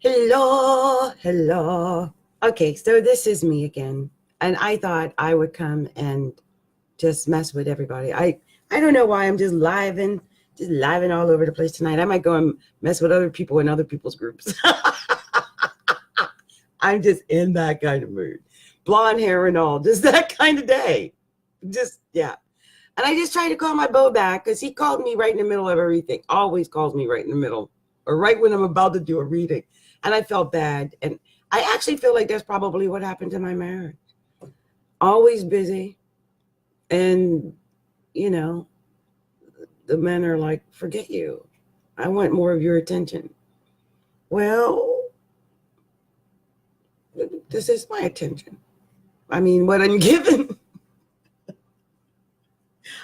Hello, hello. Okay, so this is me again. And I thought I would come and just mess with everybody. I don't know why I'm just living all over the place tonight. I might go and mess with other people in other people's groups. I'm just in that kind of mood. Blonde hair and all, just that kind of day. Just yeah. And I just tried to call my beau back because he called me right in the middle of everything. Always calls me right in the middle or right when I'm about to do a reading. And I felt bad. And I actually feel like that's probably what happened to my marriage. Always busy. And, you know, the men are like, forget you. I want more of your attention. Well, this is my attention. I mean, what I'm given.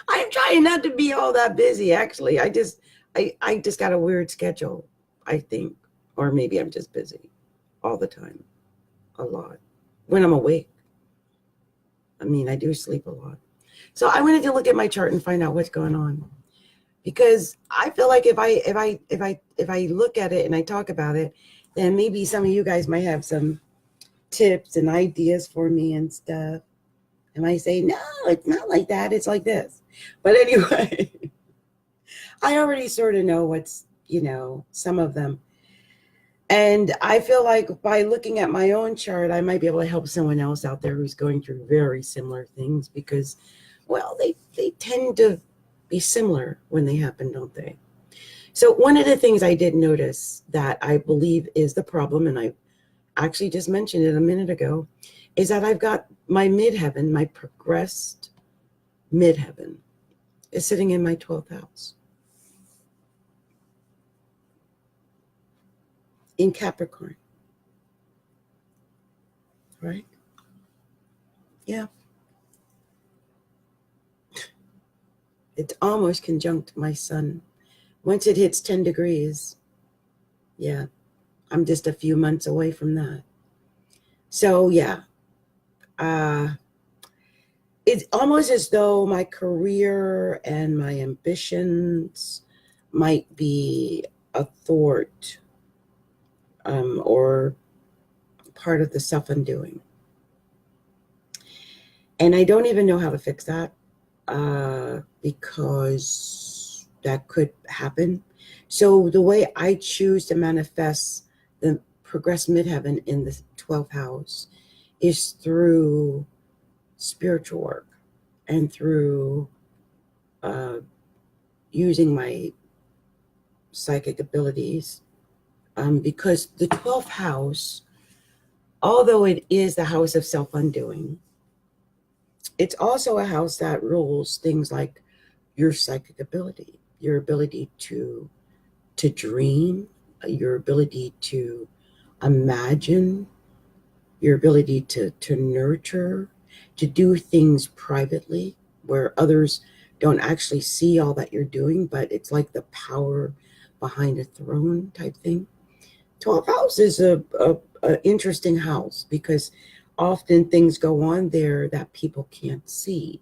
I'm trying not to be all that busy, actually. I just got a weird schedule, I think. Or maybe I'm just busy all the time, a lot. When I'm awake. I mean, I do sleep a lot. So I wanted to look at my chart and find out what's going on. Because I feel like if I look at it and I talk about it, then maybe some of you guys might have some tips and ideas for me and stuff. And I say, no, it's not like that. It's like this. But anyway, I already sort of know what's, some of them. And I feel like by looking at my own chart, I might be able to help someone else out there who's going through very similar things because, well, they tend to be similar when they happen, don't they? So one of the things I did notice that I believe is the problem, and I actually just mentioned it a minute ago, is that I've got my midheaven, my progressed midheaven, is sitting in my 12th house. In Capricorn. Right? Yeah. It's almost conjunct my sun. Once it hits 10 degrees, yeah, I'm just a few months away from that. So, yeah. It's almost as though my career and my ambitions might be a thwart or part of the self-undoing. And I don't even know how to fix that because that could happen. So the way I choose to manifest the progressed midheaven in the 12th house is through spiritual work and through using my psychic abilities. Because the 12th house, although it is the house of self-undoing, it's also a house that rules things like your psychic ability, your ability to dream, your ability to imagine, your ability to nurture, to do things privately where others don't actually see all that you're doing, but it's like the power behind a throne type thing. 12th house is a interesting house because often things go on there that people can't see.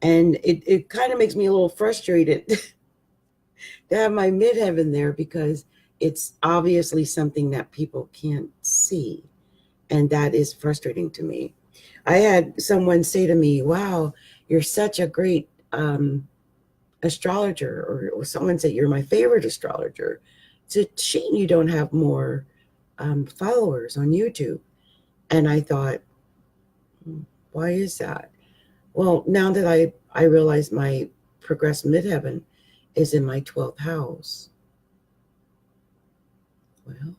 And it kind of makes me a little frustrated to have my midheaven there because it's obviously something that people can't see. And that is frustrating to me. I had someone say to me, wow, you're such a great astrologer, or someone said, you're my favorite astrologer. It's a shame you don't have more followers on YouTube. And I thought, why is that? Well, now that I realize my progressed midheaven is in my 12th house, well,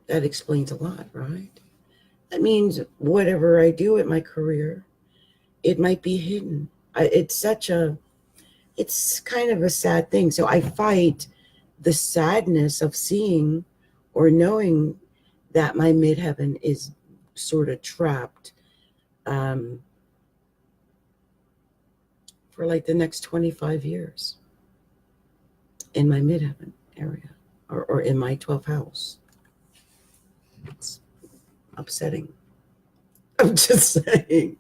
that explains a lot, right? That means whatever I do at my career, it might be hidden. It's kind of a sad thing. So I fight the sadness of seeing or knowing that my midheaven is sort of trapped for like the next 25 years in my midheaven area or in my 12th house. It's upsetting. I'm just saying.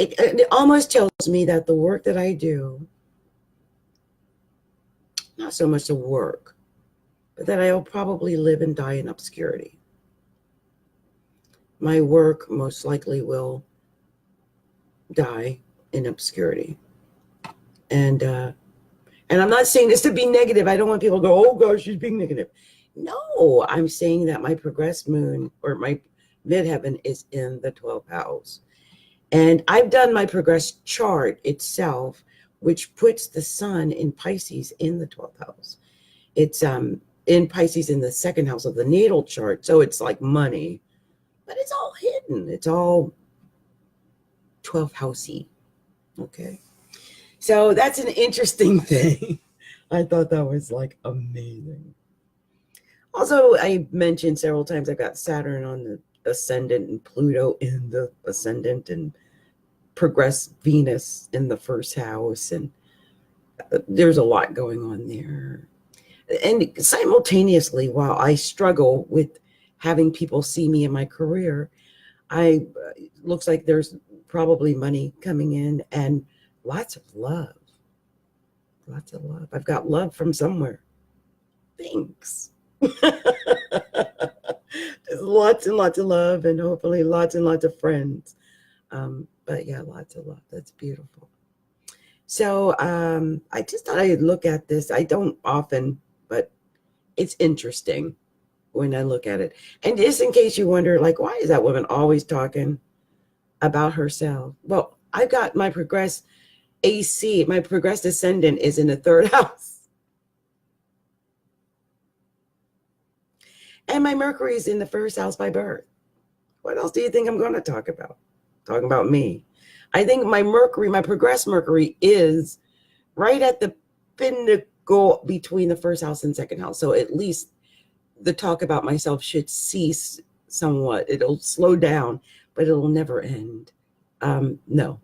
It almost tells me that the work that I do, not so much the work, but that I'll probably live and die in obscurity. My work most likely will die in obscurity. And I'm not saying this to be negative. I don't want people to go, oh gosh, she's being negative. No, I'm saying that my progressed moon or my midheaven is in the 12th house. And I've done my progressed chart itself, which puts the sun in Pisces in the 12th house. It's in Pisces in the second house of the natal chart. So it's like money, but it's all hidden. It's all 12th housey. Okay. So that's an interesting thing. I thought that was like amazing. Also, I mentioned several times I got Saturn on the ascendant and Pluto in the ascendant and progressed Venus in the first house. And there's a lot going on there. And simultaneously, while I struggle with having people see me in my career, looks like there's probably money coming in and lots of love. Lots of love. I've got love from somewhere. Thanks. There's lots and lots of love and hopefully lots and lots of friends. But yeah, lots of love. That's beautiful. So I just thought I'd look at this. I don't often, but it's interesting when I look at it. And just in case you wonder, like, why is that woman always talking about herself? Well, I've got my progressed AC, my progressed ascendant is in the third house. And my Mercury is in the first house by birth. What else do you think I'm going to talk about? Talking about me. I think my Mercury, my progressed Mercury is right at the pinnacle between the first house and second house. So at least the talk about myself should cease somewhat. It'll slow down, but it'll never end. No.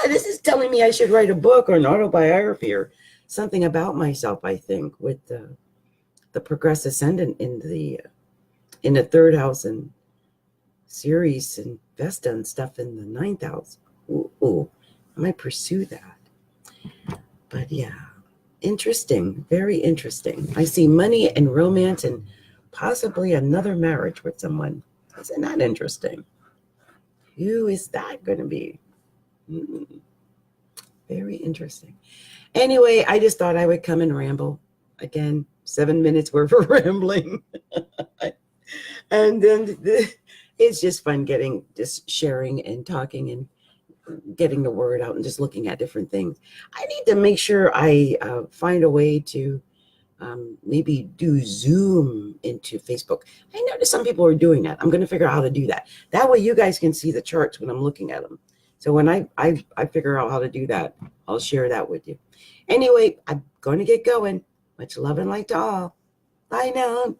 This is telling me I should write a book or an autobiography or something about myself, I think, with the progressed ascendant in the third house and Ceres and Vesta and stuff in the ninth house. Ooh, I might pursue that. But yeah, interesting, very interesting. I see money and romance and possibly another marriage with someone. Isn't that interesting? Who is that going to be? Very interesting. Anyway, I just thought I would come and ramble. Again, 7 minutes worth of rambling. And then it's just fun just sharing and talking and getting the word out and just looking at different things. I need to make sure I find a way to maybe do Zoom into Facebook. I noticed some people are doing that. I'm going to figure out how to do that. That way you guys can see the charts when I'm looking at them. So when I figure out how to do that, I'll share that with you. Anyway, I'm going to get going. Much love and light to all. Bye now.